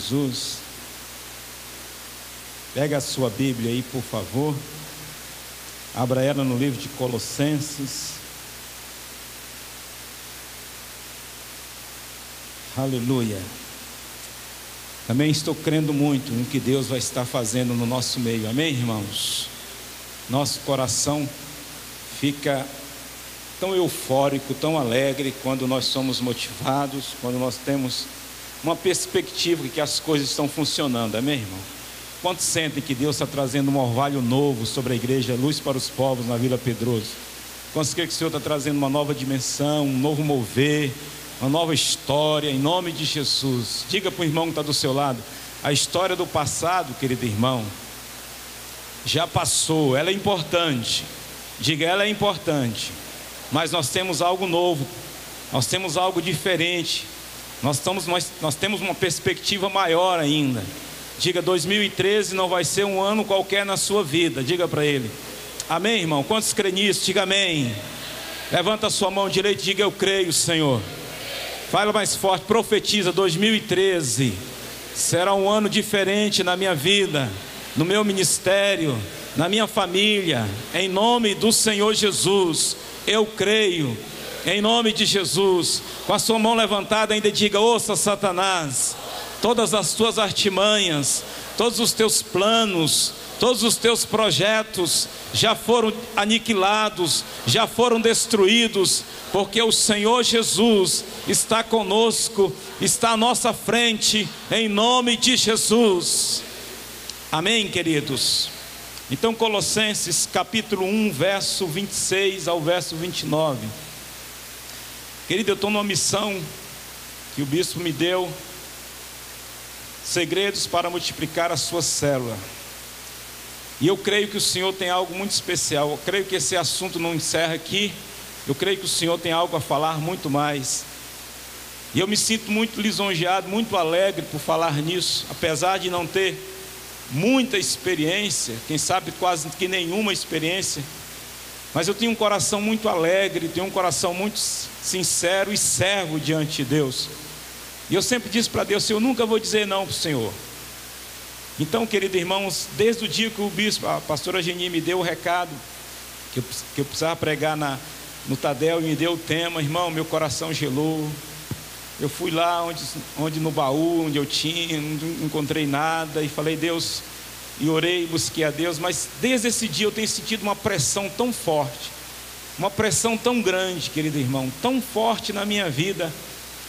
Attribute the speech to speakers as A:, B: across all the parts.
A: Jesus. Pega a sua Bíblia aí, por favor. Abra ela no livro de Colossenses. Aleluia. Também estou crendo muito no que Deus vai estar fazendo no nosso meio. Amém, irmãos? Nosso coração fica tão eufórico, tão alegre quando nós somos motivados, quando nós temos uma perspectiva de que as coisas estão funcionando. Amém, irmão? Quantos sentem que Deus está trazendo um orvalho novo sobre a igreja, luz para os povos na Vila Pedroso? Quantos creem que o Senhor está trazendo uma nova dimensão, um novo mover, uma nova história, em nome de Jesus? Diga para o irmão que está do seu lado: a história do passado, querido irmão, já passou, ela é importante. Diga, ela é importante, mas nós temos algo novo, nós temos algo diferente, nós temos uma perspectiva maior ainda. Diga, 2013 não vai ser um ano qualquer na sua vida. Diga para ele. Amém, irmão? Quantos creem nisso? Diga amém. Levanta a sua mão direita e diga: eu creio, Senhor. Fala mais forte, profetiza: 2013 será um ano diferente na minha vida, no meu ministério, na minha família. Em nome do Senhor Jesus, eu creio. Em nome de Jesus. Com a sua mão levantada ainda diga: ouça, Satanás, todas as tuas artimanhas, todos os teus planos, todos os teus projetos já foram aniquilados, já foram destruídos, porque o Senhor Jesus está conosco, está à nossa frente, em nome de Jesus. Amém, queridos? Então, Colossenses capítulo 1, verso 26 ao verso 29. Querido, eu estou numa missão que o bispo me deu: segredos para multiplicar a sua célula. E eu creio que o Senhor tem algo muito especial. Eu creio que esse assunto não encerra aqui. Eu creio que o Senhor tem algo a falar muito mais. E eu me sinto muito lisonjeado, muito alegre por falar nisso, apesar de não ter muita experiência, quem sabe quase que nenhuma experiência. Mas eu tenho um coração muito alegre, tenho um coração muito sincero e servo diante de Deus. E eu sempre disse para Deus: eu nunca vou dizer não para o Senhor. Então, queridos irmãos, desde o dia que o bispo, a pastora Geni, me deu o recado que eu precisava pregar no Tadel, e me deu o tema, irmão, meu coração gelou. Eu fui lá onde no baú, onde eu tinha, não encontrei nada, e falei: Deus, e orei, busquei a Deus. Mas desde esse dia eu tenho sentido uma pressão tão forte, uma pressão tão grande, querido irmão, tão forte na minha vida.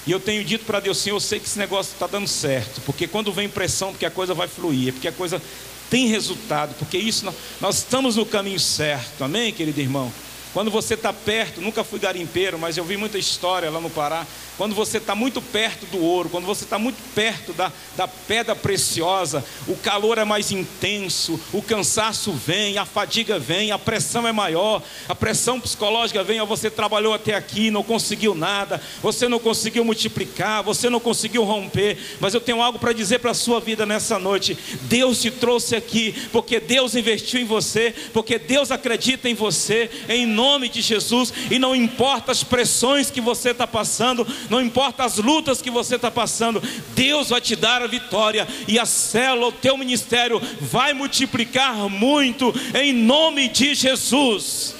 A: E eu tenho dito para Deus: Senhor, eu sei que esse negócio está dando certo, porque quando vem pressão, porque a coisa vai fluir, porque a coisa tem resultado, porque isso nós estamos no caminho certo. Amém, querido irmão? Quando você está perto, nunca fui garimpeiro, mas eu vi muita história lá no Pará. Quando você está muito perto do ouro, quando você está muito perto da pedra preciosa, o calor é mais intenso, o cansaço vem, a fadiga vem, a pressão é maior, a pressão psicológica vem. Você trabalhou até aqui, não conseguiu nada, você não conseguiu multiplicar, você não conseguiu romper. Mas eu tenho algo para dizer para a sua vida nessa noite: Deus te trouxe aqui, porque Deus investiu em você, porque Deus acredita em você, em nome de Jesus. E não importa as pressões que você está passando, não importa as lutas que você está passando, Deus vai te dar a vitória, e a célula, o teu ministério vai multiplicar muito, em nome de Jesus.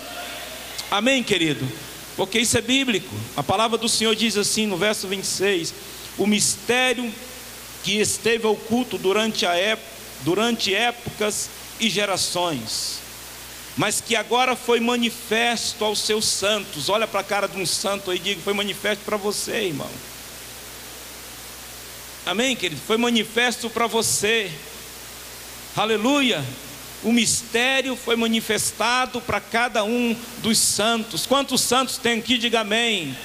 A: Amém, querido? Porque isso é bíblico. A palavra do Senhor diz assim no verso 26: o mistério que esteve oculto durante épocas e gerações, mas que agora foi manifesto aos seus santos. Olha para a cara de um santo aí e diga: foi manifesto para você, irmão. Amém, querido? Foi manifesto para você. Aleluia. O mistério foi manifestado para cada um dos santos. Quantos santos tem aqui? Diga amém. Amém.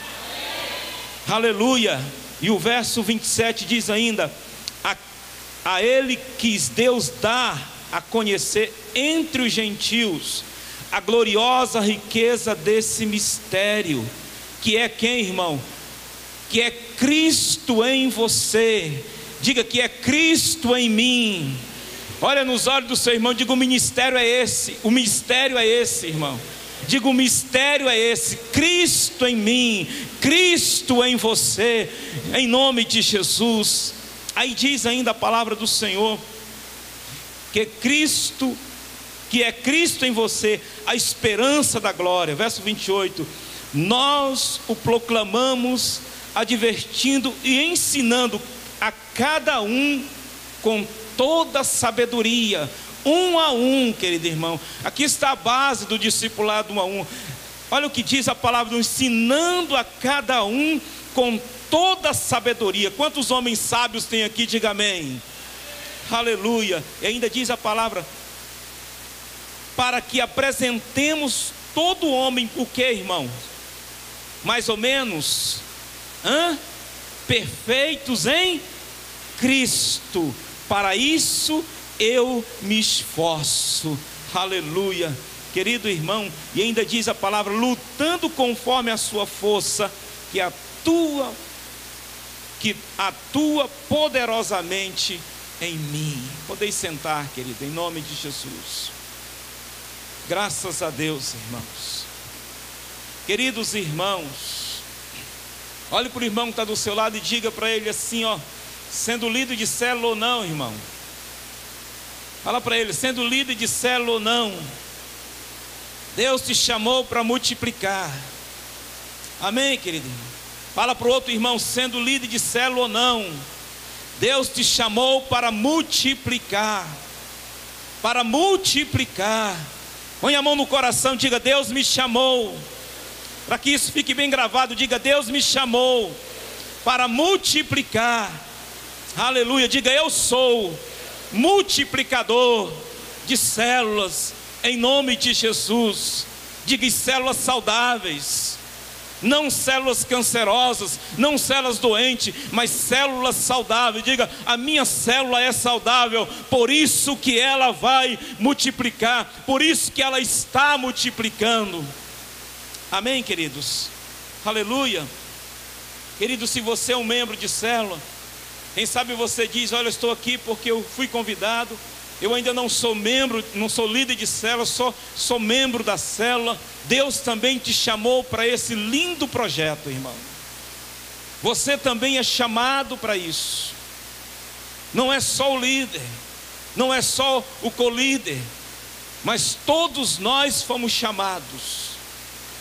A: Aleluia. E o verso 27 diz ainda: a ele quis Deus dar a conhecer entre os gentios a gloriosa riqueza desse mistério, que é quem, irmão? Que é Cristo em você. Diga: que é Cristo em mim. Olha nos olhos do seu irmão, diga: o ministério é esse, o mistério é esse, irmão. Diga: o mistério é esse, Cristo em mim, Cristo em você, em nome de Jesus. Aí diz ainda a palavra do Senhor, que Cristo, que é Cristo em você, a esperança da glória. Verso 28, nós o proclamamos, advertindo e ensinando a cada um com toda sabedoria, um a um, querido irmão. Aqui está a base do discipulado um a um. Olha o que diz a palavra, ensinando a cada um com toda sabedoria. Quantos homens sábios tem aqui? Diga amém. Aleluia. E ainda diz a palavra, para que apresentemos todo homem, o que, irmão? Mais ou menos perfeitos em Cristo. Para isso eu me esforço. Aleluia. Querido irmão, e ainda diz a palavra, lutando conforme a sua força, que atua poderosamente em mim. Podeis sentar, querido, em nome de Jesus. Graças a Deus, irmãos. Queridos irmãos, olhe para o irmão que está do seu lado e diga para ele assim, ó, sendo líder de célula ou não, irmão. Fala para ele, sendo líder de célula ou não, Deus te chamou para multiplicar. Amém, querido irmão? Fala para o outro irmão, sendo líder de célula ou não, Deus te chamou para multiplicar. Para multiplicar. Põe a mão no coração, diga, Deus me chamou. Para que isso fique bem gravado, diga, Deus me chamou para multiplicar. Aleluia, diga, eu sou multiplicador de células, em nome de Jesus. Diga, células saudáveis, não células cancerosas, não células doentes, mas células saudáveis. Diga, a minha célula é saudável, por isso que ela vai multiplicar, por isso que ela está multiplicando. Amém, queridos? Aleluia. Queridos, se você é um membro de célula, quem sabe você diz, olha, eu estou aqui porque eu fui convidado, eu ainda não sou membro, não sou líder de célula, sou membro da célula. Deus também te chamou para esse lindo projeto, irmão. Você também é chamado para isso. Não é só o líder, não é só o co-líder, mas todos nós fomos chamados.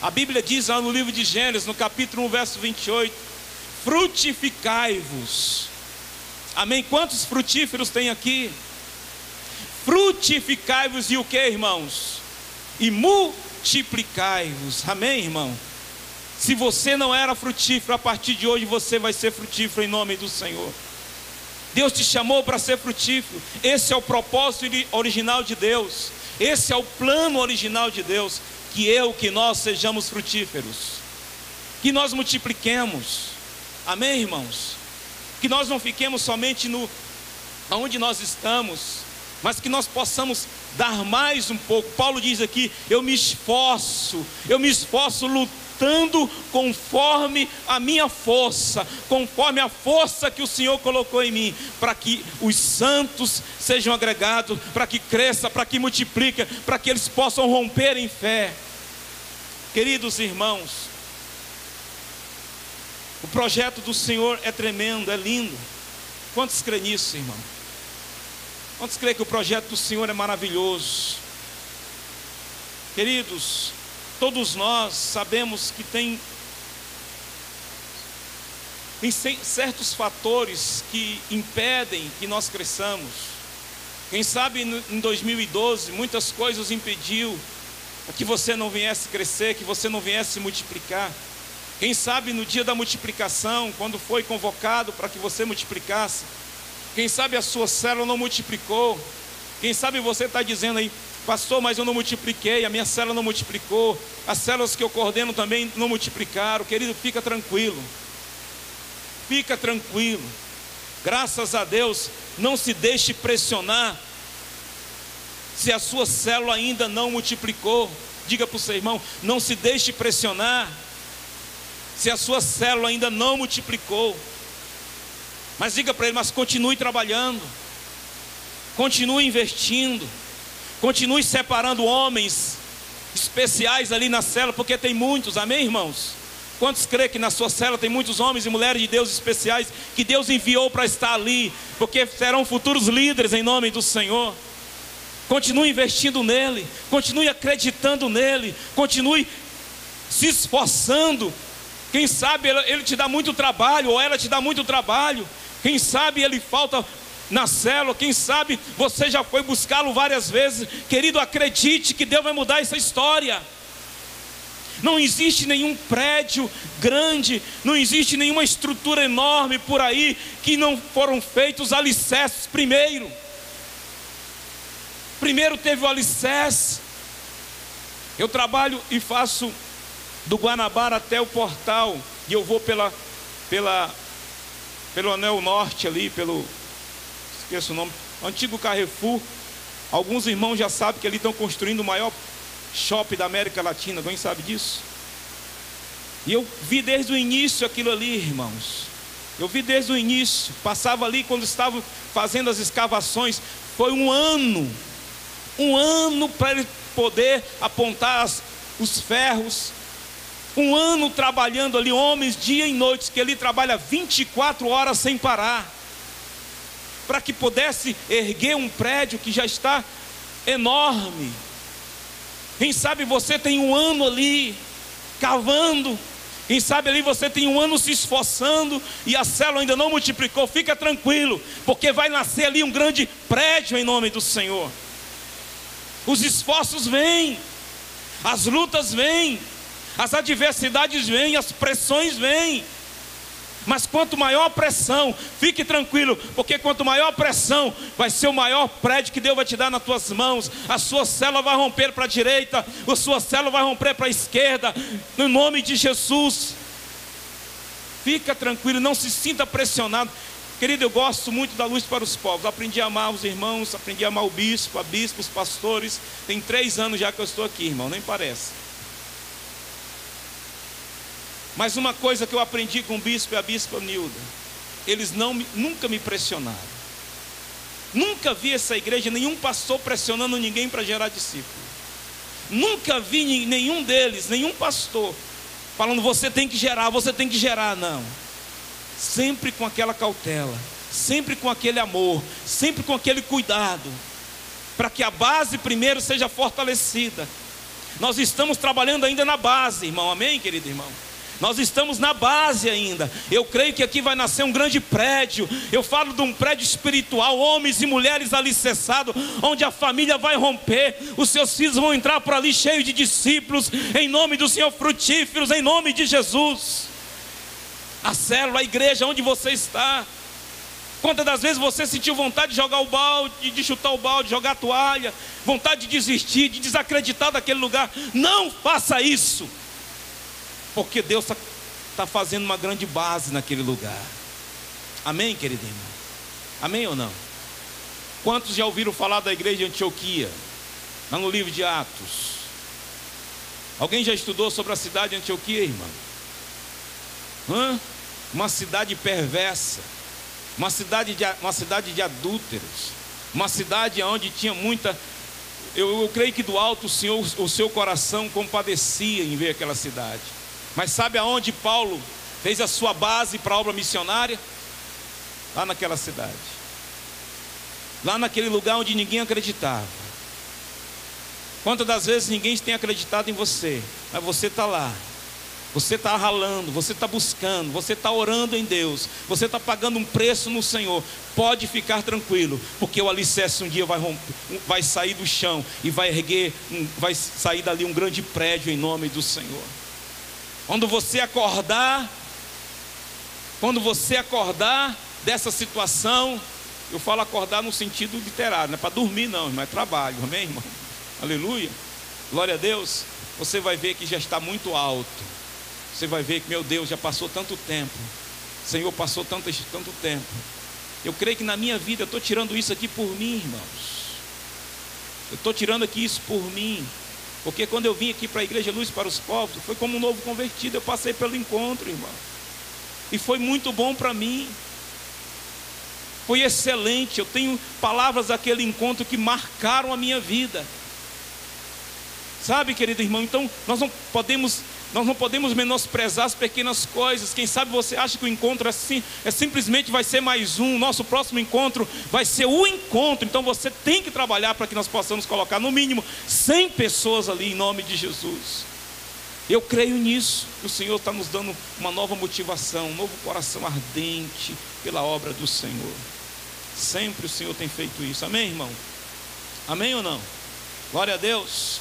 A: A Bíblia diz lá no livro de Gênesis, no capítulo 1, verso 28, frutificai-vos. Amém? Quantos frutíferos tem aqui? Frutificai-vos e o que, irmãos? E multiplicai-vos. Amém, irmão? Se você não era frutífero, a partir de hoje você vai ser frutífero em nome do Senhor. Deus te chamou para ser frutífero. Esse é o propósito original de Deus. Esse é o plano original de Deus. Que nós sejamos frutíferos. Que nós multipliquemos. Amém, irmãos? Que nós não fiquemos somente onde nós estamos, mas que nós possamos dar mais um pouco. Paulo diz aqui, eu me esforço lutando conforme a minha força, conforme a força que o Senhor colocou em mim, para que os santos sejam agregados, para que cresça, para que multiplique, para que eles possam romper em fé. Queridos irmãos, o projeto do Senhor é tremendo, é lindo. Quantos creem nisso, irmão? Quantos creem que o projeto do Senhor é maravilhoso? Queridos, todos nós sabemos que tem certos fatores que impedem que nós cresçamos. Quem sabe em 2012 muitas coisas impediu que você não viesse crescer, que você não viesse multiplicar. Quem sabe no dia da multiplicação, quando foi convocado para que você multiplicasse, quem sabe a sua célula não multiplicou. Quem sabe você está dizendo aí, pastor, mas eu não multipliquei, a minha célula não multiplicou, as células que eu coordeno também não multiplicaram. Querido, fica tranquilo. Fica tranquilo. Graças a Deus, não se deixe pressionar se a sua célula ainda não multiplicou. Diga para o seu irmão, não se deixe pressionar se a sua célula ainda não multiplicou. Mas diga para ele, mas continue trabalhando, continue investindo, continue separando homens especiais ali na célula, porque tem muitos, amém, irmãos? Quantos creem que na sua célula tem muitos homens e mulheres de Deus especiais, que Deus enviou para estar ali, porque serão futuros líderes em nome do Senhor? Continue investindo nele, continue acreditando nele, continue se esforçando. Quem sabe ele te dá muito trabalho, ou ela te dá muito trabalho. Quem sabe ele falta na célula, quem sabe você já foi buscá-lo várias vezes. Querido, acredite que Deus vai mudar essa história. Não existe nenhum prédio grande, não existe nenhuma estrutura enorme por aí que não foram feitos alicerces primeiro. Primeiro teve o alicerce. Eu trabalho e faço do Guanabara até o Portal, e eu vou pelo anel norte ali, esqueço o nome, antigo Carrefour. Alguns irmãos já sabem que ali estão construindo o maior shopping da América Latina. Alguém sabe disso? E eu vi desde o início aquilo ali, irmãos. Eu vi desde o início. Passava ali quando estavam fazendo as escavações. Foi um ano para ele poder apontar os ferros. Um ano trabalhando ali, homens, dia e noite, que ele trabalha 24 horas sem parar, para que pudesse erguer um prédio que já está enorme. Quem sabe você tem um ano ali cavando, quem sabe ali você tem um ano se esforçando e a célula ainda não multiplicou. Fica tranquilo, porque vai nascer ali um grande prédio em nome do Senhor. Os esforços vêm, as lutas vêm, as adversidades vêm, as pressões vêm. Mas quanto maior a pressão, fique tranquilo, porque quanto maior a pressão, vai ser o maior prédio que Deus vai te dar nas tuas mãos. A sua célula vai romper para a direita, a sua célula vai romper para a esquerda, no nome de Jesus. Fica tranquilo, não se sinta pressionado. Querido, eu gosto muito da Luz para os Povos. Aprendi a amar os irmãos, aprendi a amar o bispo, a bispo, os pastores. Tem 3 anos já que eu estou aqui, irmão, nem parece. Mas uma coisa que eu aprendi com o bispo e a bispa Nilda: eles nunca me pressionaram. Nunca vi essa igreja, nenhum pastor pressionando ninguém para gerar discípulo. Nunca vi nenhum deles, nenhum pastor, falando você tem que gerar, não. Sempre com aquela cautela, sempre com aquele amor, sempre com aquele cuidado, para que a base primeiro seja fortalecida. Nós estamos trabalhando ainda na base, irmão, amém, querido irmão? Nós estamos na base ainda. Eu creio que aqui vai nascer um grande prédio. Eu falo de um prédio espiritual, homens e mulheres alicerçados, onde a família vai romper. Os seus filhos vão entrar por ali cheios de discípulos, em nome do Senhor, frutíferos, em nome de Jesus. A célula, a igreja, onde você está. Quantas das vezes você sentiu vontade de jogar o balde, de chutar o balde, de jogar a toalha, vontade de desistir, de desacreditar daquele lugar? Não faça isso, porque Deus está fazendo uma grande base naquele lugar. Amém, querido irmão? Amém ou não? Quantos já ouviram falar da igreja de Antioquia? Lá no livro de Atos. Alguém já estudou sobre a cidade de Antioquia, irmão? Uma cidade perversa, uma cidade de adúlteros, uma cidade onde tinha muita... Eu creio que do alto o seu coração compadecia em ver aquela cidade. Mas sabe aonde Paulo fez a sua base para a obra missionária? Lá naquela cidade, lá naquele lugar onde ninguém acreditava. Quantas das vezes ninguém tem acreditado em você, mas você está lá, você está ralando, você está buscando, você está orando em Deus, você está pagando um preço no Senhor. Pode ficar tranquilo, porque o alicerce um dia vai sair do chão e vai sair dali um grande prédio em nome do Senhor. Quando você acordar dessa situação, eu falo acordar no sentido literário, não é para dormir não, mas é trabalho, amém, irmão? Aleluia, glória a Deus. Você vai ver que já está muito alto. Você vai ver que, meu Deus, já passou tanto tempo. Senhor, passou tanto tempo. Eu creio que na minha vida, eu estou tirando isso aqui por mim, irmãos. Eu estou tirando aqui isso por mim. Porque quando eu vim aqui para a igreja Luz para os Povos, foi como um novo convertido. Eu passei pelo encontro, irmão, e foi muito bom para mim. Foi excelente. Eu tenho palavras daquele encontro que marcaram a minha vida. Sabe, querido irmão, então nós não podemos Nós não podemos menosprezar as pequenas coisas. Quem sabe você acha que o encontro assim simplesmente vai ser mais um. Nosso próximo encontro vai ser o encontro. Então você tem que trabalhar para que nós possamos colocar no mínimo 100 pessoas ali em nome de Jesus. Eu creio nisso, que o Senhor está nos dando uma nova motivação, um novo coração ardente pela obra do Senhor. Sempre o Senhor tem feito isso. Amém, irmão? Amém ou não? Glória a Deus.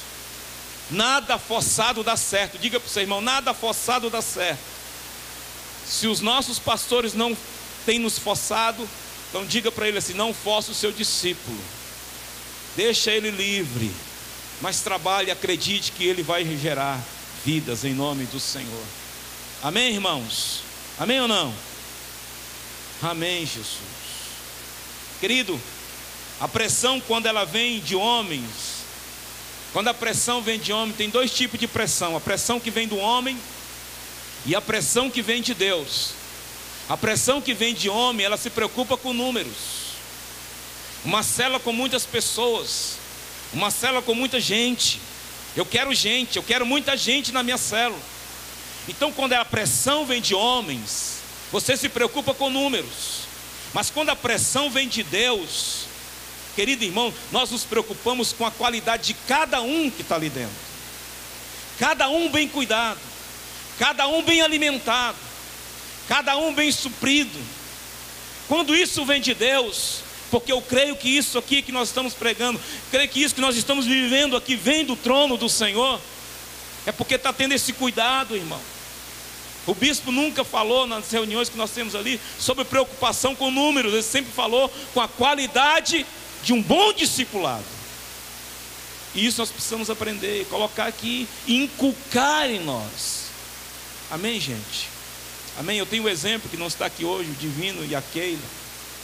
A: Nada forçado dá certo. Diga para o seu irmão, nada forçado dá certo. Se os nossos pastores não têm nos forçado, então diga para ele assim: não force o seu discípulo, deixa ele livre, mas trabalhe, acredite que ele vai gerar vidas em nome do Senhor. Amém, irmãos? Amém ou não? Amém, Jesus. Querido, a pressão, quando ela vem de homens, quando a pressão vem de homem, tem dois tipos de pressão: a pressão que vem do homem e a pressão que vem de Deus. A pressão que vem de homem, ela se preocupa com números. Uma célula com muitas pessoas, uma célula com muita gente. Eu quero muita gente na minha célula. Então, quando a pressão vem de homens, você se preocupa com números. Mas quando a pressão vem de Deus, querido irmão, nós nos preocupamos com a qualidade de cada um que está ali dentro. Cada um bem cuidado, cada um bem alimentado, cada um bem suprido. Quando isso vem de Deus, porque eu creio que isso aqui que nós estamos pregando, creio que isso que nós estamos vivendo aqui vem do trono do Senhor, é porque está tendo esse cuidado, irmão. O bispo nunca falou nas reuniões que nós temos ali sobre preocupação com números. Ele sempre falou com a qualidade de um bom discipulado. E isso nós precisamos aprender, colocar aqui e inculcar em nós. Amém, gente? Amém? Eu tenho um exemplo que não está aqui hoje, o Divino e a Keila.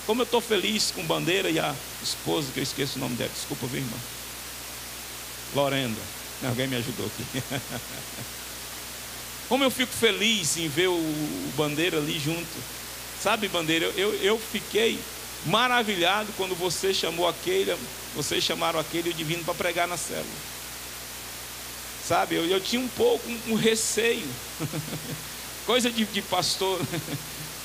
A: Como eu estou feliz com Bandeira e a esposa, que eu esqueço o nome dela, desculpa, viu, irmão? Lorenda. Alguém me ajudou aqui. Como eu fico feliz em ver o Bandeira ali junto. Sabe, Bandeira, eu fiquei maravilhado quando você chamou a Keila, vocês chamaram a Keila e o Divino para pregar na célula. Sabe, eu tinha um pouco um receio. Coisa de pastor,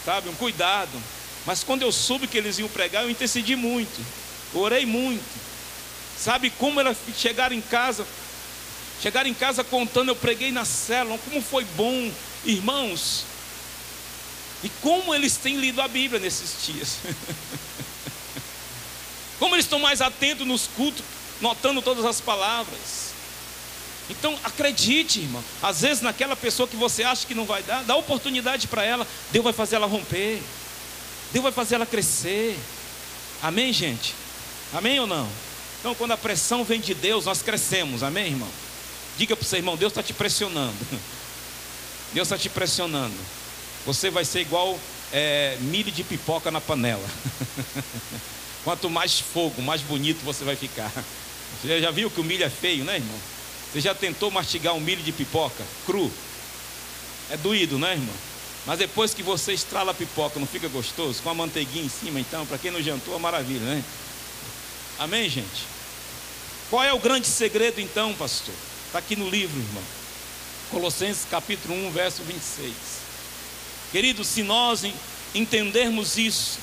A: sabe, um cuidado. Mas quando eu soube que eles iam pregar, eu intercedi muito, orei muito. Sabe como elas chegaram em casa contando: eu preguei na célula, como foi bom, irmãos. E como eles têm lido a Bíblia nesses dias. Como eles estão mais atentos nos cultos, notando todas as palavras. Então acredite, irmão. Às vezes naquela pessoa que você acha que não vai dar, dá oportunidade para ela. Deus vai fazer ela romper, Deus vai fazer ela crescer. Amém, gente? Amém ou não? Então, quando a pressão vem de Deus, nós crescemos. Amém, irmão? Diga para o seu irmão: Deus está te pressionando. Deus está te pressionando. Você vai ser igual milho de pipoca na panela. Quanto mais fogo, mais bonito você vai ficar. Você já viu que o milho é feio, né, irmão? Você já tentou mastigar um milho de pipoca cru? É doído, né, irmão? Mas depois que você estrala a pipoca, não fica gostoso? Com a manteiguinha em cima, então, para quem não jantou, é maravilha, né? Amém, gente? Qual é o grande segredo, então, pastor? Está aqui no livro, irmão. Colossenses capítulo 1, verso 26. Queridos, se nós entendermos isso,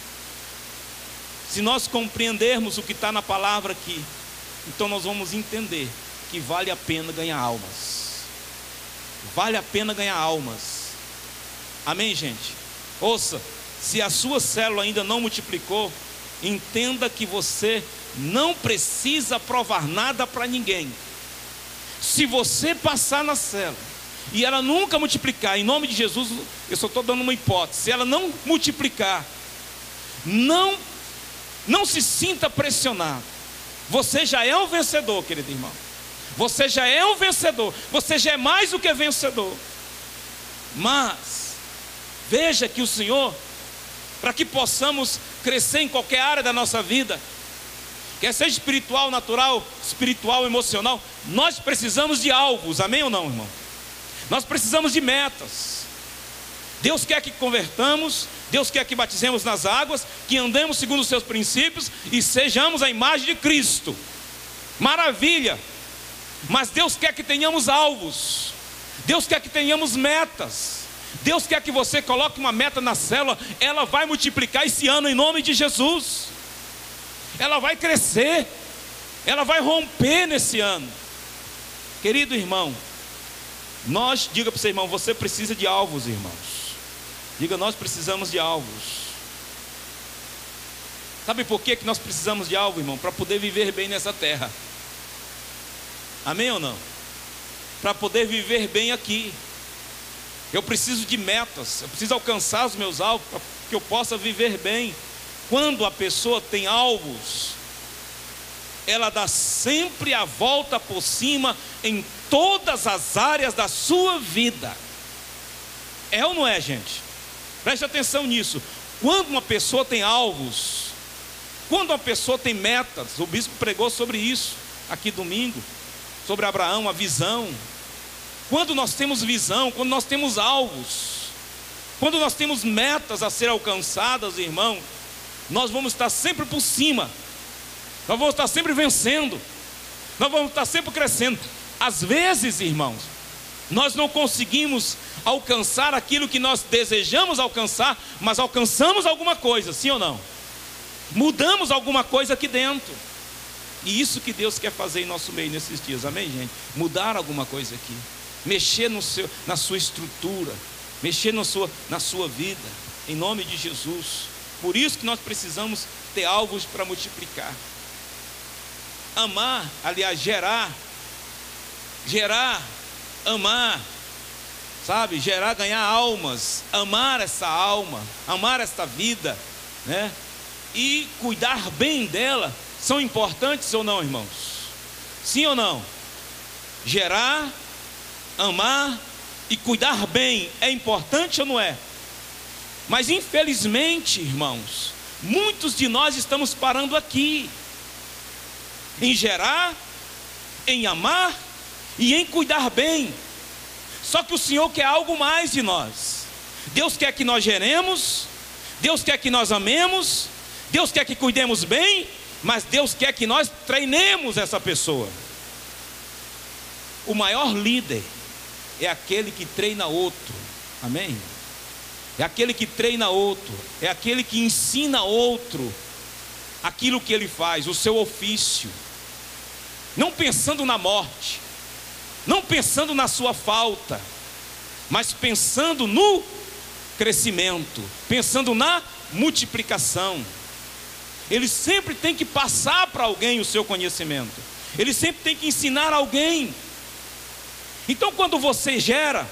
A: se nós compreendermos o que está na palavra aqui, então nós vamos entender que vale a pena ganhar almas. Vale a pena ganhar almas. Amém, gente? Ouça, se a sua célula ainda não multiplicou, entenda que você não precisa provar nada para ninguém. Se você passar na célula e ela nunca multiplicar, em nome de Jesus, eu só estou dando uma hipótese, se ela não multiplicar, não se sinta pressionado. Você já é um vencedor, querido irmão. Você já é um vencedor. Você já é mais do que vencedor. Mas veja que o Senhor, para que possamos crescer em qualquer área da nossa vida, quer seja espiritual, natural, espiritual, emocional, nós precisamos de alvos. Amém ou não, irmão? Nós precisamos de metas. Deus quer que convertamos, Deus quer que batizemos nas águas, que andemos segundo os seus princípios e sejamos a imagem de Cristo. Maravilha! Mas Deus quer que tenhamos alvos. Deus quer que tenhamos metas. Deus quer que você coloque uma meta na célula. Ela vai multiplicar esse ano em nome de Jesus. Ela vai crescer. Ela vai romper nesse ano. Querido irmão, diga para o seu irmão, você precisa de alvos, irmãos. Diga, nós precisamos de alvos. Sabe por que nós precisamos de algo, irmão? Para poder viver bem nessa terra. Amém ou não? Para poder viver bem aqui. Eu preciso de metas. Eu preciso alcançar os meus alvos para que eu possa viver bem. Quando a pessoa tem alvos, ela dá sempre a volta por cima em todas as áreas da sua vida. É ou não é, gente? Preste atenção nisso. Quando uma pessoa tem alvos, quando uma pessoa tem metas, o bispo pregou sobre isso aqui domingo, sobre Abraão, a visão. Quando nós temos visão, quando nós temos alvos, quando nós temos metas a ser alcançadas, irmão, nós vamos estar sempre por cima, nós vamos estar sempre vencendo, nós vamos estar sempre crescendo. Às vezes, irmãos, nós não conseguimos alcançar aquilo que nós desejamos alcançar, mas alcançamos alguma coisa, sim ou não? Mudamos alguma coisa aqui dentro. E isso que Deus quer fazer em nosso meio nesses dias, amém, gente? Mudar alguma coisa aqui, mexer na sua estrutura, mexer na sua vida, em nome de Jesus. Por isso que nós precisamos ter alvos para multiplicar. Amar, aliás, gerar, amar, sabe? Gerar, ganhar almas, amar essa alma, amar esta vida, né? E cuidar bem dela, são importantes ou não, irmãos? Sim ou não? Gerar, amar e cuidar bem é importante ou não é? Mas infelizmente, irmãos, muitos de nós estamos parando aqui, em gerar, em amar e em cuidar bem. Só que o Senhor quer algo mais de nós. Deus quer que nós geremos, Deus quer que nós amemos, Deus quer que cuidemos bem, mas Deus quer que nós treinemos essa pessoa. O maior líder é aquele que treina outro, amém? É aquele que treina outro, é aquele que ensina outro aquilo que ele faz, o seu ofício, não pensando na morte, não pensando na sua falta, mas pensando no crescimento, pensando na multiplicação. Ele sempre tem que passar para alguém o seu conhecimento, ele sempre tem que ensinar alguém. Então quando você gera,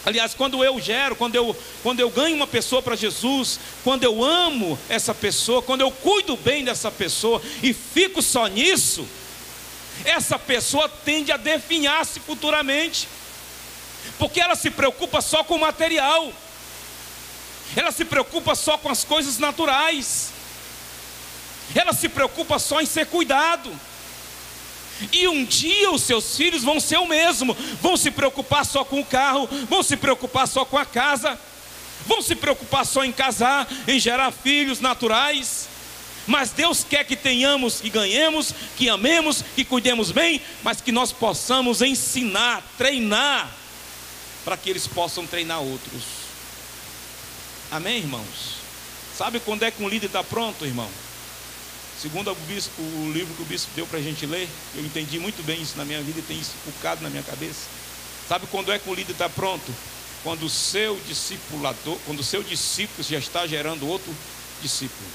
A: aliás, quando eu gero, quando eu ganho uma pessoa para Jesus, quando eu amo essa pessoa, quando eu cuido bem dessa pessoa e fico só nisso, essa pessoa tende a definhar-se futuramente, porque ela se preocupa só com o material, ela se preocupa só com as coisas naturais, ela se preocupa só em ser cuidado. E um dia os seus filhos vão ser o mesmo, vão se preocupar só com o carro, vão se preocupar só com a casa, vão se preocupar só em casar, em gerar filhos naturais. Mas Deus quer que tenhamos, que ganhemos, que amemos, que cuidemos bem, mas que nós possamos ensinar, treinar, para que eles possam treinar outros. Amém, irmãos? Sabe quando é que um líder está pronto, irmão? Segundo o livro que o bispo deu para a gente ler, eu entendi muito bem isso na minha vida e tem isso focado na minha cabeça. Sabe quando é que o líder está pronto? Quando o seu discipulador, quando o seu discípulo já está gerando outro discípulo.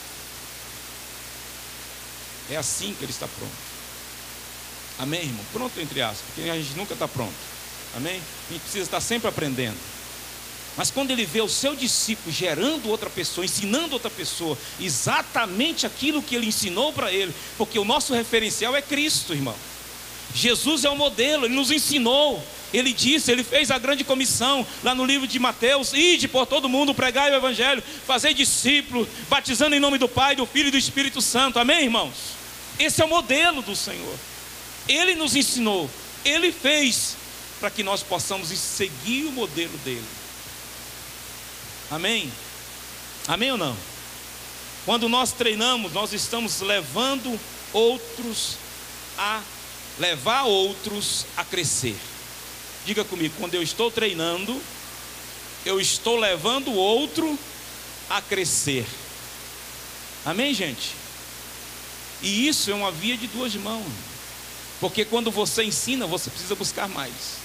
A: É assim que ele está pronto. Amém, irmão? Pronto entre aspas, porque a gente nunca está pronto. Amém? A gente precisa estar sempre aprendendo. Mas quando ele vê o seu discípulo gerando outra pessoa, ensinando outra pessoa exatamente aquilo que ele ensinou para ele, porque o nosso referencial é Cristo, irmão. Jesus é o modelo, ele nos ensinou, ele disse, ele fez a grande comissão lá no livro de Mateus: ide por todo mundo, pregai o evangelho, fazei discípulos, batizando em nome do Pai, do Filho e do Espírito Santo. Amém, irmãos? Esse é o modelo do Senhor. Ele nos ensinou, ele fez para que nós possamos seguir o modelo dele. Amém? Amém ou não? Quando nós treinamos, nós estamos levando outros a levar outros a crescer. Diga comigo, quando eu estou treinando, eu estou levando o outro a crescer. Amém, gente? E isso é uma via de duas mãos. Porque quando você ensina, você precisa buscar mais.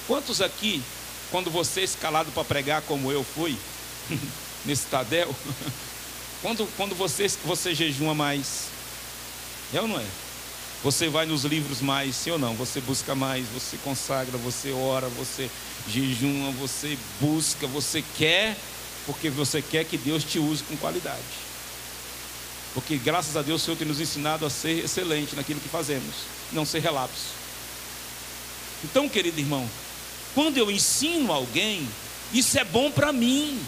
A: Quantos aqui, quando você é escalado para pregar como eu fui, nesse Tadel, quando você jejuma mais, é ou não é? Você vai nos livros mais, sim ou não? Você busca mais, você consagra, você ora, você jejuma, você busca, você quer, porque você quer que Deus te use com qualidade. Porque graças a Deus o Senhor tem nos ensinado a ser excelente naquilo que fazemos, não ser relapso. Então, querido irmão, quando eu ensino alguém, isso é bom para mim.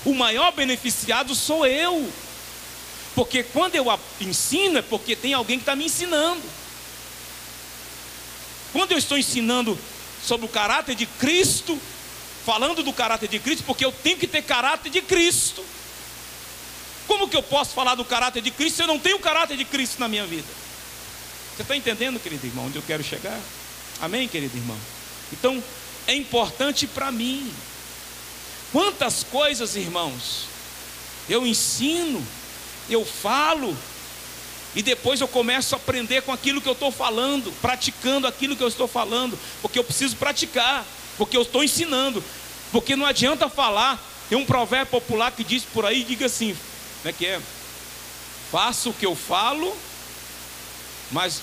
A: O maior beneficiado sou eu. Porque quando eu ensino é porque tem alguém que está me ensinando. Quando eu estou ensinando sobre o caráter de Cristo, falando do caráter de Cristo, porque eu tenho que ter caráter de Cristo. Como que eu posso falar do caráter de Cristo se eu não tenho o caráter de Cristo na minha vida? Você está entendendo, querido irmão, onde eu quero chegar? Amém, querido irmão? Então, é importante para mim. Quantas coisas, irmãos, eu ensino, eu falo, e depois eu começo a aprender com aquilo que eu estou falando, praticando aquilo que eu estou falando, porque eu preciso praticar, porque eu estou ensinando, porque não adianta falar. Tem um provérbio popular que diz por aí, diga assim, como é que é? Faço o que eu falo, mas,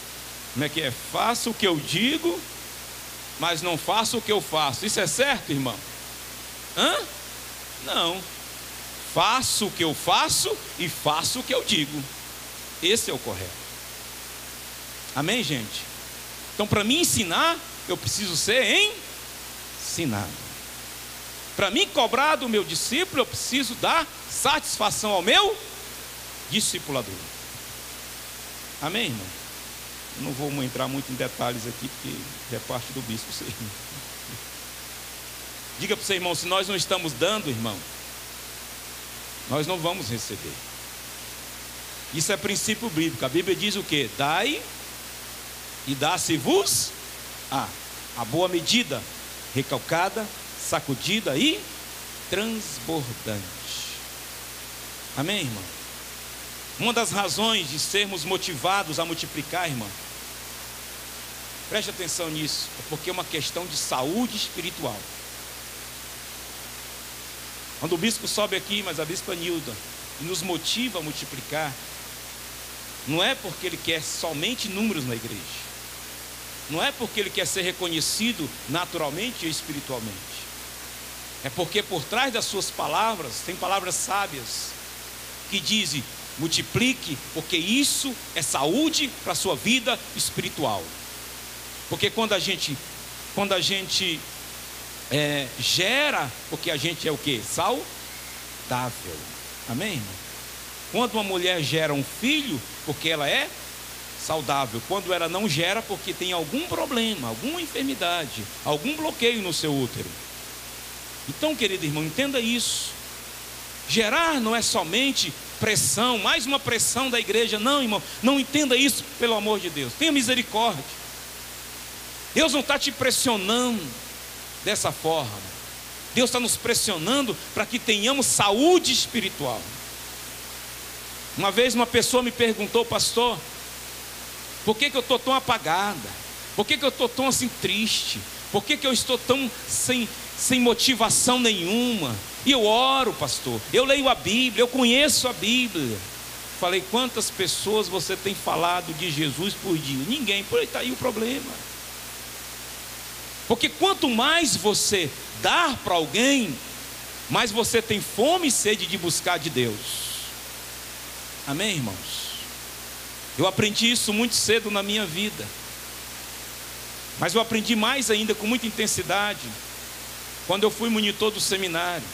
A: como é que é? Faço o que eu digo, mas não faço o que eu faço. Isso é certo, irmão? Não. Faço o que eu faço e faço o que eu digo. Esse é o correto. Amém, gente? Então, para mim ensinar, eu preciso ser ensinado. Para mim cobrar do meu discípulo, eu preciso dar satisfação ao meu discipulador. Amém, irmão? Eu não vou entrar muito em detalhes aqui, porque é parte do bispo. Diga para o seu irmão, se nós não estamos dando, irmão, nós não vamos receber. Isso é princípio bíblico. A Bíblia diz o quê? Dai e dá-se-vos a boa medida, recalcada, sacudida e transbordante. Amém, irmão? Uma das razões de sermos motivados a multiplicar, irmão, preste atenção nisso, é porque é uma questão de saúde espiritual. Quando o bispo sobe aqui, mas a bispa Nilda, e nos motiva a multiplicar, não é porque ele quer somente números na igreja, não é porque ele quer ser reconhecido naturalmente e espiritualmente, é porque por trás das suas palavras, tem palavras sábias, que dizem, multiplique, porque isso é saúde para a sua vida espiritual. Porque quando a gente gera, porque a gente é o que? Saudável. Amém, irmão? Quando uma mulher gera um filho, porque ela é saudável. Quando ela não gera, porque tem algum problema, alguma enfermidade, algum bloqueio no seu útero. Então, querido irmão, entenda isso. Gerar não é somente pressão, mais uma pressão da igreja. Não, irmão, não entenda isso, pelo amor de Deus. Tenha misericórdia. Deus não está te pressionando dessa forma. Deus está nos pressionando para que tenhamos saúde espiritual. Uma vez uma pessoa me perguntou, pastor, por que eu estou tão apagada? Por que eu estou tão assim triste? Por que eu estou tão sem motivação nenhuma? E eu oro, pastor, eu leio a Bíblia, eu conheço a Bíblia. Falei, quantas pessoas você tem falado de Jesus por dia? Ninguém, por aí está aí o problema. Porque quanto mais você dar para alguém, mais você tem fome e sede de buscar de Deus. Amém, irmãos? Eu aprendi isso muito cedo na minha vida, mas eu aprendi mais ainda, com muita intensidade, quando eu fui monitor do seminário.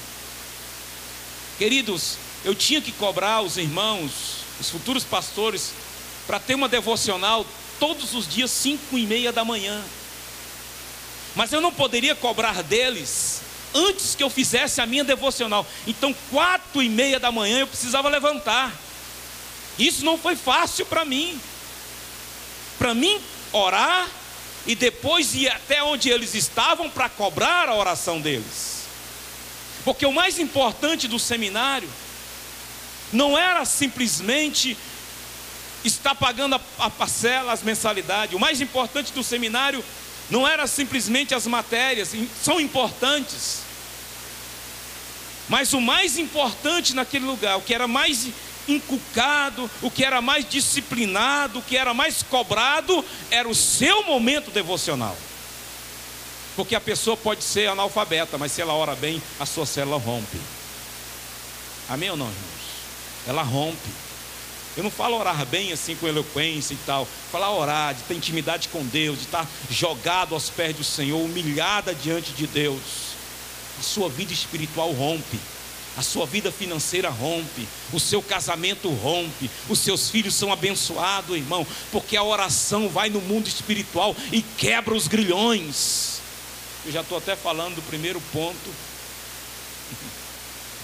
A: Queridos, eu tinha que cobrar os irmãos, os futuros pastores, para ter uma devocional todos os dias 5:30 da manhã. Mas eu não poderia cobrar deles antes que eu fizesse a minha devocional. Então 4:30 da manhã eu precisava levantar. Isso não foi fácil para mim. Para mim orar, e depois ir até onde eles estavam para cobrar a oração deles. Porque o mais importante do seminário não era simplesmente estar pagando a parcela, as mensalidades. O mais importante do seminário não era simplesmente as matérias, são importantes. Mas o mais importante naquele lugar, o que era mais inculcado, o que era mais disciplinado, o que era mais cobrado, era o seu momento devocional. Porque a pessoa pode ser analfabeta, mas se ela ora bem, a sua célula rompe. Amém ou não, irmãos? Ela rompe. Eu não falo orar bem assim com eloquência e tal. Falar orar, de ter intimidade com Deus, de estar jogado aos pés do Senhor, humilhada diante de Deus. A sua vida espiritual rompe. A sua vida financeira rompe. O seu casamento rompe. Os seus filhos são abençoados, irmão. Porque a oração vai no mundo espiritual e quebra os grilhões. Eu já estou até falando do primeiro ponto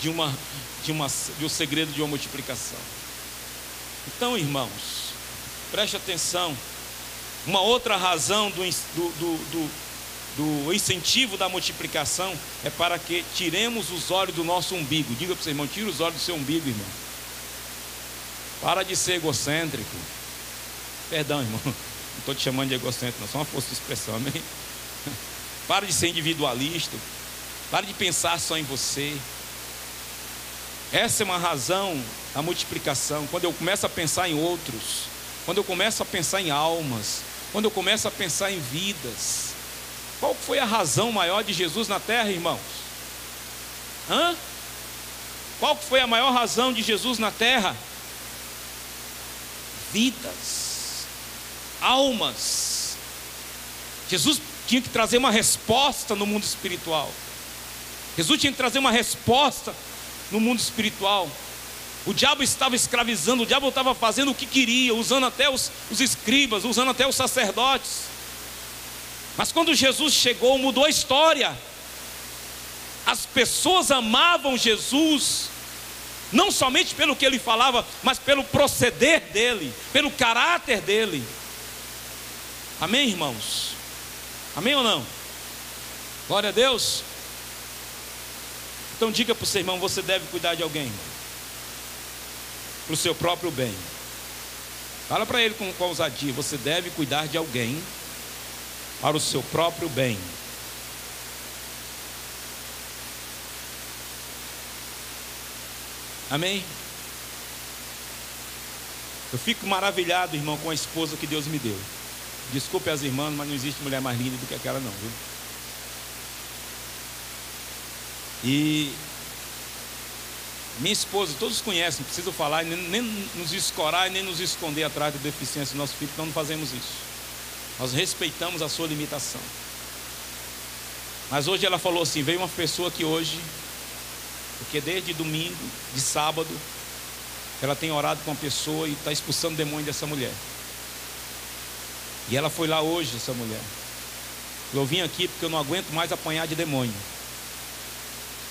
A: de um segredo de uma multiplicação. Então, irmãos, preste atenção. Uma outra razão do incentivo da multiplicação é para que tiremos os olhos do nosso umbigo. Diga para o seu irmão: tira os olhos do seu umbigo, irmão. Para de ser egocêntrico. Perdão, irmão, não estou te chamando de egocêntrico, não, só uma força de expressão, amém? Para de ser individualista. Para de pensar só em você. Essa é uma razão da multiplicação. Quando eu começo a pensar em outros, quando eu começo a pensar em almas, quando eu começo a pensar em vidas. Qual foi a razão maior de Jesus na terra, irmãos? Qual foi a maior razão de Jesus na terra? Vidas, almas. Jesus tinha que trazer uma resposta no mundo espiritual. Jesus tinha que trazer uma resposta no mundo espiritual. O diabo estava escravizando, o diabo estava fazendo o que queria, usando até os escribas, usando até os sacerdotes. Mas quando Jesus chegou, mudou a história. As pessoas amavam Jesus, não somente pelo que ele falava, mas pelo proceder dele, pelo caráter dele. Amém, irmãos? Amém ou não? Glória a Deus. Então diga para o seu irmão: você deve cuidar de alguém, para o seu próprio bem. Fala para ele com ousadia: você deve cuidar de alguém para o seu próprio bem. Amém? Eu fico maravilhado, irmão, com a esposa que Deus me deu. Desculpe as irmãs, mas não existe mulher mais linda do que aquela não, viu? E minha esposa, todos conhecem, não preciso falar, nem nos escorar, nem nos esconder atrás da deficiência do nosso filho, então não fazemos isso. Nós respeitamos a sua limitação. Mas hoje ela falou assim: veio uma pessoa aqui hoje, porque desde domingo, de sábado, ela tem orado com uma pessoa e está expulsando o demônio dessa mulher. E ela foi lá hoje, essa mulher. Eu vim aqui porque eu não aguento mais apanhar de demônio.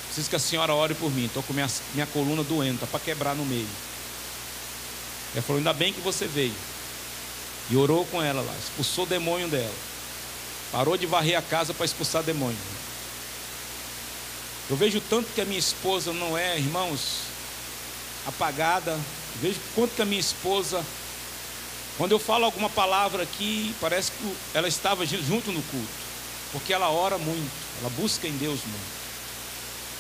A: Preciso que a senhora ore por mim. Estou com minha coluna doendo, está para quebrar no meio. Ela falou: ainda bem que você veio. E orou com ela lá, expulsou o demônio dela. Parou de varrer a casa para expulsar demônio. Eu vejo tanto que a minha esposa não é, irmãos, apagada. Eu vejo quanto que a minha esposa, quando eu falo alguma palavra aqui, parece que ela estava junto no culto. Porque ela ora muito, ela busca em Deus muito.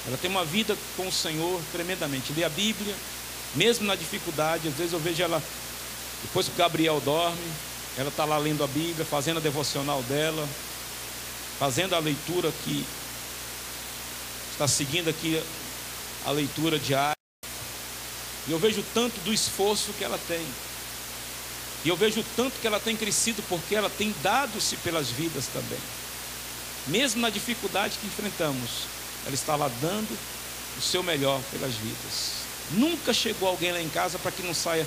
A: Ela tem uma vida com o Senhor tremendamente. Lê a Bíblia, mesmo na dificuldade. Às vezes eu vejo ela, depois que o Gabriel dorme, ela está lá lendo a Bíblia, fazendo a devocional dela, fazendo a leitura que está seguindo aqui a leitura diária. E eu vejo tanto do esforço que ela tem. E eu vejo tanto que ela tem crescido, porque ela tem dado-se pelas vidas também. Mesmo na dificuldade que enfrentamos, ela está lá dando o seu melhor pelas vidas. Nunca chegou alguém lá em casa para que não saia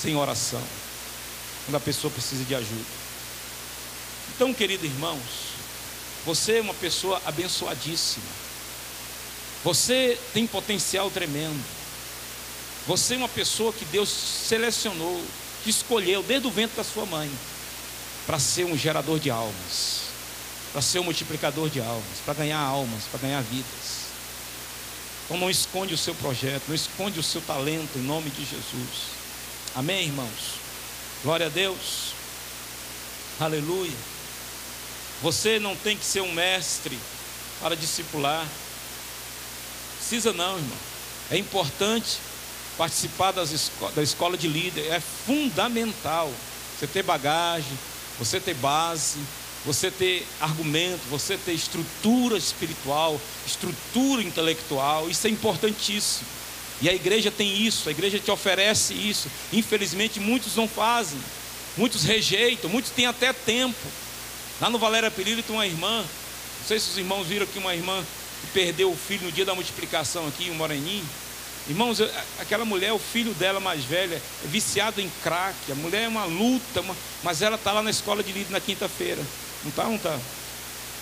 A: sem oração, quando a pessoa precisa de ajuda. Então, queridos irmãos, você é uma pessoa abençoadíssima. Você tem potencial tremendo. Você é uma pessoa que Deus selecionou, que escolheu desde o ventre da sua mãe. para ser um gerador de almas, para ser um multiplicador de almas, para ganhar almas, para ganhar vidas. Então não esconde o seu projeto, não esconde o seu talento, em nome de Jesus. Amém, irmãos? Glória a Deus. Aleluia. Você não tem que ser um mestre para discipular. Precisa não, irmão. É importante participar da escola de líder. É fundamental você ter bagagem, você ter base, você ter argumento, você ter estrutura espiritual, estrutura intelectual. Isso é importantíssimo. E a igreja tem isso, a igreja te oferece isso. Infelizmente muitos não fazem, muitos rejeitam, muitos têm até tempo. Lá no Valéria Pereira tem uma irmã, não sei se os irmãos viram aqui, uma irmã que perdeu o filho no dia da multiplicação aqui, um moreninho. Irmãos, aquela mulher, o filho dela mais velho, é viciado em crack. A mulher é uma luta, mas ela está lá na escola de líder na quinta-feira. Não está? Não está?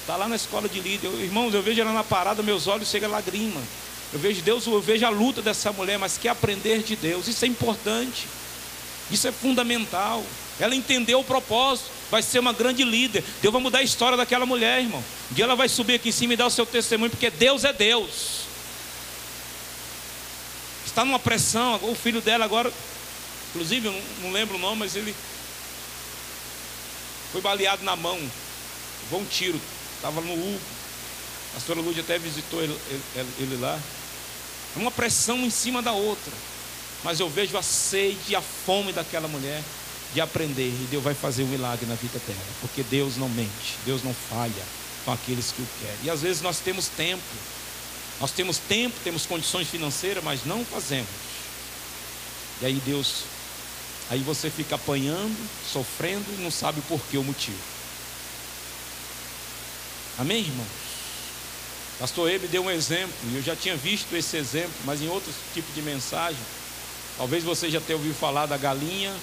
A: Está lá na escola de líder. Irmãos, eu vejo ela na parada, meus olhos chegam a lágrima. Eu vejo Deus, eu vejo a luta dessa mulher, mas quer aprender de Deus. Isso é importante, isso é fundamental. Ela entendeu o propósito, vai ser uma grande líder. Deus vai mudar a história daquela mulher, irmão. Um dia ela vai subir aqui em cima e dar o seu testemunho, porque Deus é Deus. Está numa pressão. O filho dela agora, inclusive eu não lembro o nome, mas ele foi baleado na mão, levou um tiro, estava no Hugo. A pastora Lúdia até visitou ele lá. É uma pressão em cima da outra, mas eu vejo a sede e a fome daquela mulher de aprender, e Deus vai fazer um milagre na vida dela, porque Deus não mente, Deus não falha com aqueles que o querem. E às vezes nós temos tempo, temos condições financeiras, mas não fazemos. E aí aí você fica apanhando, sofrendo e não sabe por que o motivo. Amém, irmãos? Pastor Ebe deu um exemplo, e eu já tinha visto esse exemplo, mas em outro tipo de mensagem. Talvez você já tenha ouvido falar da galinha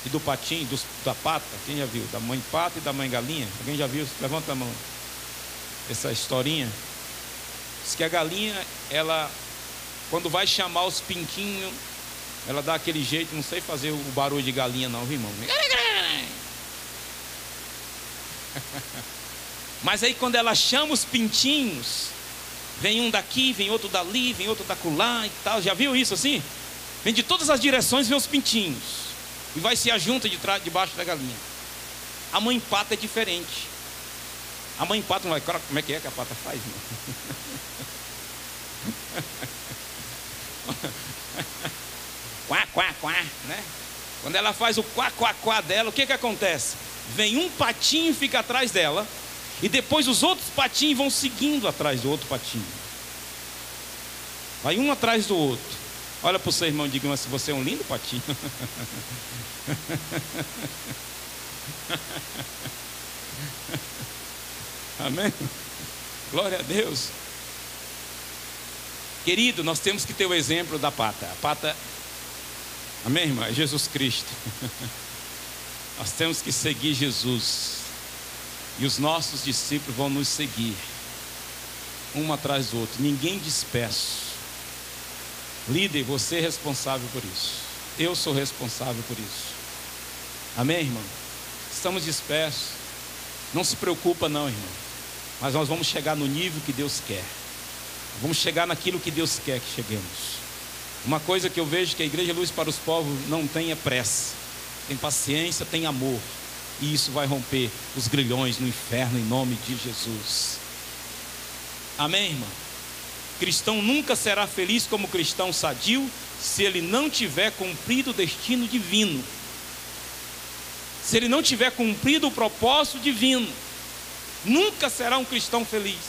A: e do patinho, da pata. Quem já viu? Da mãe pata e da mãe galinha. Alguém já viu? Levanta a mão. Essa historinha. Diz que a galinha, ela, quando vai chamar os pintinhos, ela dá aquele jeito, não sei fazer o barulho de galinha não, viu, irmão? Mas aí quando ela chama os pintinhos, vem um daqui, vem outro dali, vem outro daculá e tal. Já viu isso assim? Vem de todas as direções, vem os pintinhos, e vai se ajunta debaixo da galinha. A mãe pata é diferente. A mãe pata não vai... Como é que a pata faz? Quá, quá, quá, né? Quando ela faz o quá, quá, quá dela, o que acontece? Vem um patinho e fica atrás dela, e depois os outros patinhos vão seguindo atrás do outro patinho. Vai um atrás do outro. Olha para o seu irmão e diga: se você é um lindo patinho. Amém? Glória a Deus. Querido, nós temos que ter o exemplo da pata. A pata, amém, irmã? É Jesus Cristo. Nós temos que seguir Jesus, e os nossos discípulos vão nos seguir, um atrás do outro, ninguém disperso. Líder, você é responsável por isso. Eu sou responsável por isso. Amém, irmão? Estamos dispersos. Não se preocupa não, irmão. Mas nós vamos chegar no nível que Deus quer. Vamos chegar naquilo que Deus quer que cheguemos. Uma coisa que eu vejo que a Igreja Luz para os Povos não tem é pressa. Tem paciência, tem amor. E isso vai romper os grilhões no inferno em nome de Jesus. Amém, irmão? Cristão nunca será feliz como cristão sadio se ele não tiver cumprido o destino divino. Se ele não tiver cumprido o propósito divino, nunca será um cristão feliz,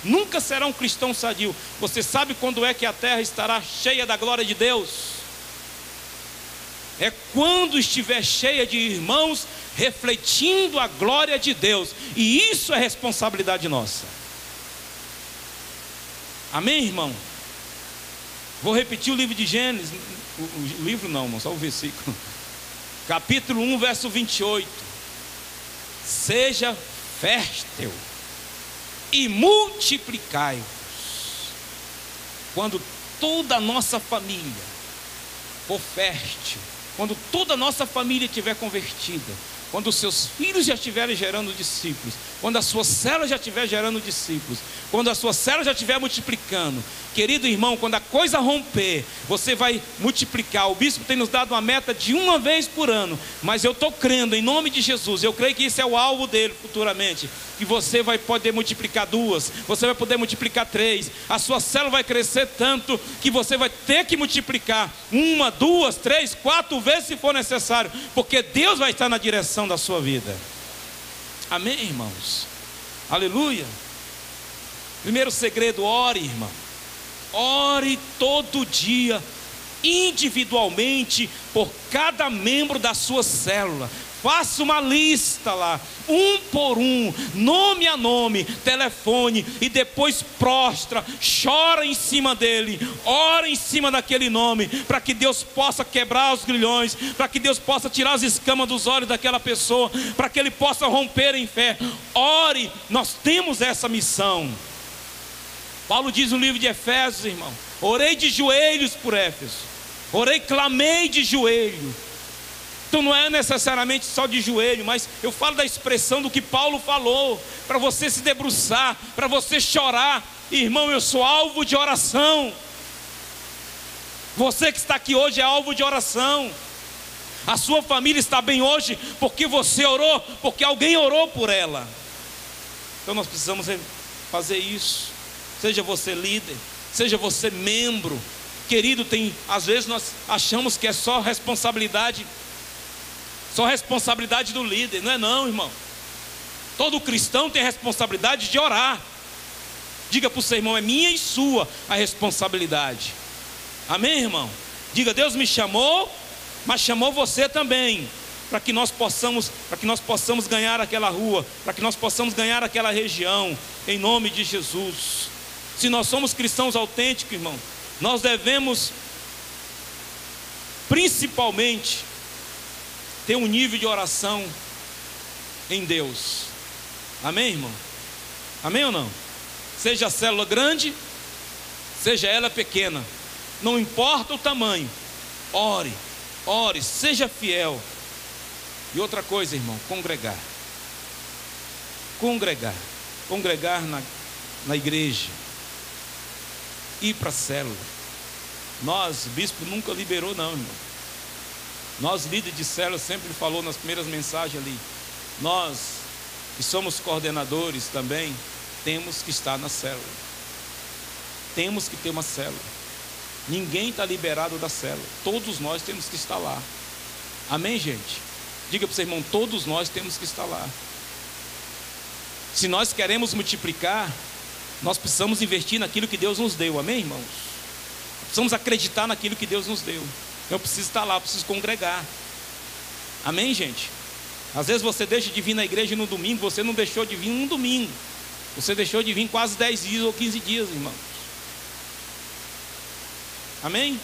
A: nunca será um cristão sadio. Você sabe quando é que a terra estará cheia da glória de Deus? É quando estiver cheia de irmãos refletindo a glória de Deus, e isso é responsabilidade nossa. Amém, irmão? Vou repetir o livro de Gênesis, o livro não, irmão, só o versículo. Capítulo 1, verso 28. Seja fértil e multiplicai-vos. Quando toda a nossa família for fértil, quando toda a nossa família estiver convertida, quando os seus filhos já estiverem gerando discípulos, quando a sua célula já estiver gerando discípulos, quando a sua célula já estiver multiplicando, querido irmão, quando a coisa romper, você vai multiplicar. O bispo tem nos dado uma meta de uma vez por ano, mas eu estou crendo em nome de Jesus, eu creio que esse é o alvo dele futuramente, que você vai poder multiplicar 2, você vai poder multiplicar 3, a sua célula vai crescer tanto que você vai ter que multiplicar 1, 2, 3, 4 vezes se for necessário, porque Deus vai estar na direção da sua vida. Amém, irmãos? Aleluia. Primeiro segredo: ore, irmão. Ore todo dia, individualmente, por cada membro da sua célula. Faça uma lista lá, um por um, nome a nome, telefone, e depois prostra, chora em cima dele, ora em cima daquele nome, para que Deus possa quebrar os grilhões, para que Deus possa tirar as escamas dos olhos daquela pessoa, para que ele possa romper em fé. Ore, nós temos essa missão. Paulo diz no livro de Efésios, irmão: orei de joelhos por Éfeso, orei, clamei de joelho. Então não é necessariamente só de joelho, mas eu falo da expressão do que Paulo falou, para você se debruçar, para você chorar. Irmão, eu sou alvo de oração. Você que está aqui hoje é alvo de oração. A sua família está bem hoje porque você orou, porque alguém orou por ela. Então nós precisamos fazer isso. Seja você líder, seja você membro. Querido, às vezes nós achamos que é só responsabilidade do líder. Não é não, irmão. Todo cristão tem a responsabilidade de orar. Diga para o seu irmão: é minha e sua a responsabilidade. Amém, irmão? Diga: Deus me chamou, mas chamou você também, para que nós possamos ganhar aquela rua, para que nós possamos ganhar aquela região, em nome de Jesus. Se nós somos cristãos autênticos, irmão, nós devemos principalmente ter um nível de oração em Deus. Amém, irmão? Amém ou não? Seja a célula grande, seja ela pequena, não importa o tamanho, ore, seja fiel. E outra coisa, irmão: congregar na igreja, ir para a célula. Nós, bispo, nunca liberou não, irmão. Nós, líderes de célula, sempre falou nas primeiras mensagens ali: nós que somos coordenadores também temos que estar na célula. Temos que ter uma célula. Ninguém está liberado da célula. Todos nós temos que estar lá. Amém, gente? Diga para o seu irmão: todos nós temos que estar lá. Se nós queremos multiplicar, nós precisamos investir naquilo que Deus nos deu. Amém, irmãos? Precisamos acreditar naquilo que Deus nos deu. Eu preciso estar lá, preciso congregar. Amém, gente? Às vezes você deixa de vir na igreja no domingo. Você não deixou de vir um domingo, você deixou de vir quase 10 dias ou 15 dias, irmãos. Amém?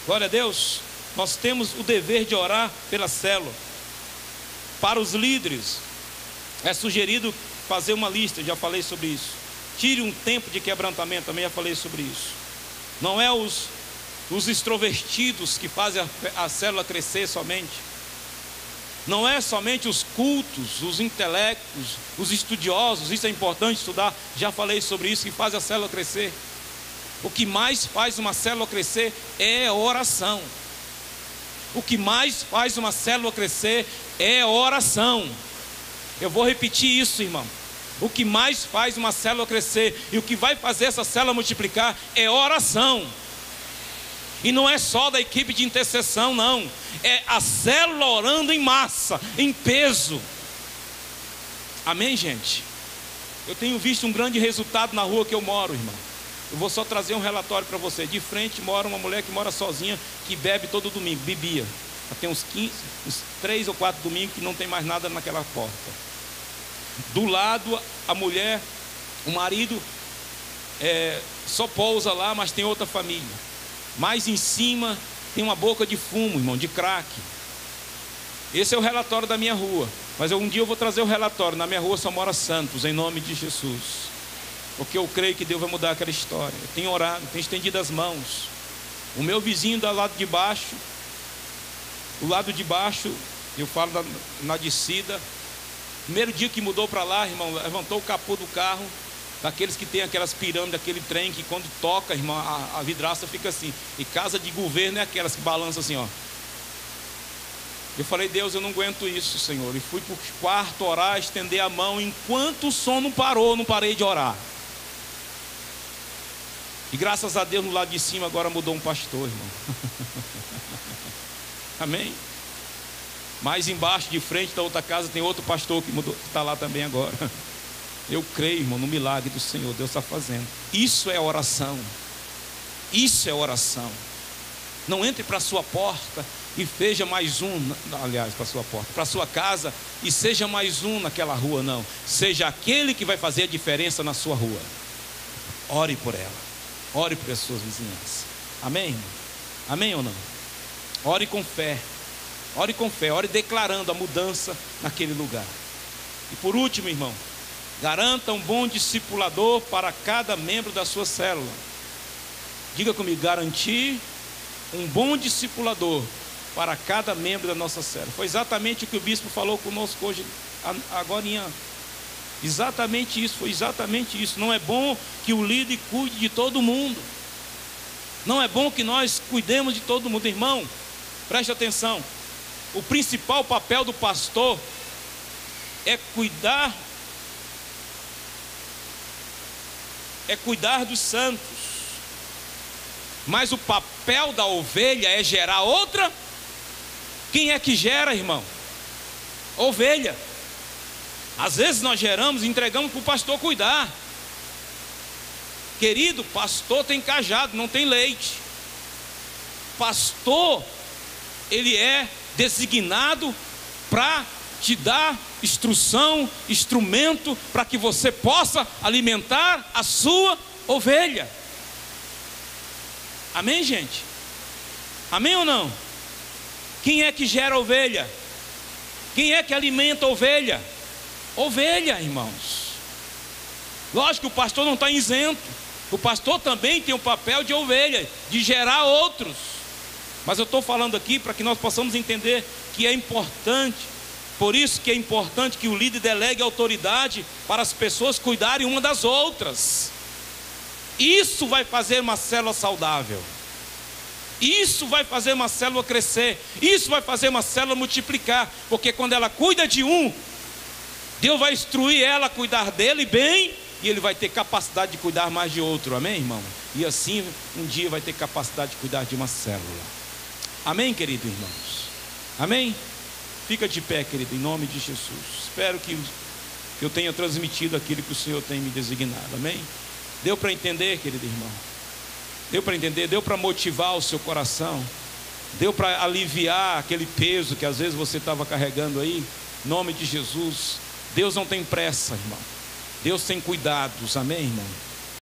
A: Glória a Deus. Nós temos o dever de orar pela célula. Para os líderes, é sugerido fazer uma lista. Já falei sobre isso. Tire um tempo de quebrantamento. Também já falei sobre isso. Não é os extrovertidos que fazem a célula crescer somente. Não é somente os cultos, os intelectos, os estudiosos. Isso é importante estudar. Já falei sobre isso, que faz a célula crescer. O que mais faz uma célula crescer é oração. O que mais faz uma célula crescer é oração. Eu vou repetir isso, irmão. O que mais faz uma célula crescer e o que vai fazer essa célula multiplicar é oração. E não é só da equipe de intercessão, não. É a célula orando em massa, em peso. Amém, gente? Eu tenho visto um grande resultado na rua que eu moro, irmão. Eu vou só trazer um relatório para você. De frente mora uma mulher que mora sozinha, que bebe todo domingo, bebia. Já tem uns 3 ou 4 domingos que não tem mais nada naquela porta. Do lado, a mulher, o marido só pousa lá, mas tem outra família. Mais em cima tem uma boca de fumo, irmão, de crack. Esse é o relatório da minha rua. Mas um dia eu vou trazer o relatório. Na minha rua só mora santos, em nome de Jesus. Porque eu creio que Deus vai mudar aquela história. Eu tenho orado, tenho estendido as mãos. O meu vizinho do lado de baixo, Eu falo na descida. Primeiro dia que mudou para lá, irmão, levantou o capô do carro, daqueles que tem aquelas pirâmides, aquele trem que quando toca, irmão, a vidraça fica assim. E casa de governo é aquelas que balançam assim, ó. Eu falei, Deus, eu não aguento isso, Senhor. E fui para o quarto orar, estender a mão. Enquanto o som não parou, não parei de orar. E graças a Deus, no lado de cima agora mudou um pastor, irmão. Amém? Mais embaixo, de frente da outra casa, tem outro pastor que está lá também agora. Eu creio, irmão, no milagre do Senhor. Deus está fazendo. Isso é oração. Isso é oração. Não entre para a sua porta e seja mais um, aliás, para a sua porta, para a sua casa e seja mais um naquela rua, não. Seja aquele que vai fazer a diferença na sua rua. Ore por ela. Ore por as suas vizinhanças. Amém, irmão? Amém ou não? Ore com fé. Ore com fé, ore declarando a mudança naquele lugar. E por último, irmão, garanta um bom discipulador para cada membro da sua célula. Diga comigo, garantir um bom discipulador para cada membro da nossa célula. Foi exatamente o que o bispo falou conosco hoje, agorinha. Exatamente isso, foi exatamente isso. Não é bom que o líder cuide de todo mundo. Não é bom que nós cuidemos de todo mundo. Irmão, preste atenção. O principal papel do pastor é cuidar dos santos. Mas o papel da ovelha é gerar outra. Quem é que gera, irmão? Ovelha. Às vezes nós geramos e entregamos para o pastor cuidar. Querido, pastor tem cajado, não tem leite. Pastor, ele é designado para te dar instrução, instrumento para que você possa alimentar a sua ovelha. Amém, gente? Amém ou não? Quem é que gera ovelha? Quem é que alimenta a ovelha? Ovelha, irmãos. Lógico que o pastor não está isento. O pastor também tem o papel de ovelha, de gerar outros. Mas eu estou falando aqui para que nós possamos entender que é importante. Por isso que é importante que o líder delegue autoridade para as pessoas cuidarem uma das outras. Isso vai fazer uma célula saudável. Isso vai fazer uma célula crescer. Isso vai fazer uma célula multiplicar. Porque quando ela cuida de um, Deus vai instruir ela a cuidar dele bem, e ele vai ter capacidade de cuidar mais de outro. Amém, irmão? E assim um dia vai ter capacidade de cuidar de uma célula. Amém, querido irmãos? Amém? Fica de pé, querido, em nome de Jesus. Espero que eu tenha transmitido aquilo que o Senhor tem me designado. Amém? Deu para entender, querido irmão? Deu para entender? Deu para motivar o seu coração? Deu para aliviar aquele peso que às vezes você estava carregando aí? Em nome de Jesus. Deus não tem pressa, irmão. Deus tem cuidados. Amém, irmão?